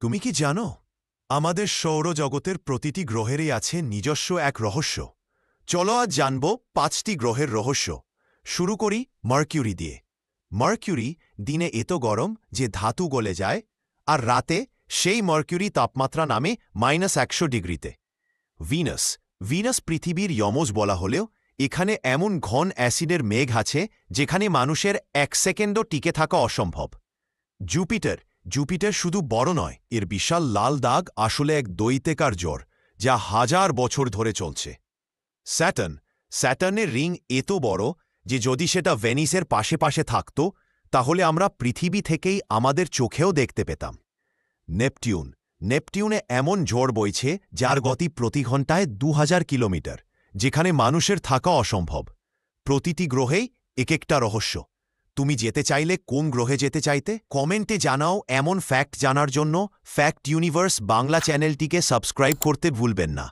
তুমি কি জানো আমাদের সৌরজগতের প্রতিটি গ্রহেরই আছে নিজস্ব এক রহস্য। চলো আজ জানব ৫টি গ্রহের রহস্য। শুরু করি মার্কিউরি দিয়ে। মার্কিউরি দিনে এত গরম যে ধাতু গলে যায়, আর রাতে সেই মার্কিউরি তাপমাত্রা নামে -১০০ ডিগ্রিতে। ভিনাস ভিনাস পৃথিবীর যমজ বলা হলেও এখানে এমন ঘন অ্যাসিডের মেঘ আছে যেখানে মানুষের ১ সেকেন্ডও টিকে থাকা অসম্ভব। জুপিটার জুপিটার শুধু বড় নয়, এর বিশাল লাল দাগ আসলে এক দৈত্যাকার জ্বর যা হাজার বছর ধরে চলছে। স্যাটার্নের রিং এত বড় যে যদি সেটা ভেনিসের পাশে পাশে থাকত তাহলে আমরা পৃথিবী থেকেই আমাদের চোখেও দেখতে পেতাম। নেপটিউনে এমন ঝড় বইছে যার গতি প্রতি ঘন্টায় ২০০০ কিলোমিটার, যেখানে মানুষের থাকা অসম্ভব। প্রতিটি গ্রহেই এক একটা রহস্য। তুমি যেতে চাইলে কোন গ্রহে যেতে চাইতে কমেন্টে জানাও। এমন ফ্যাক্ট জানার জন্য ফ্যাক্ট ইউনিভার্স বাংলা চ্যানেলটিকে সাবস্ক্রাইব করতে ভুলবেন না।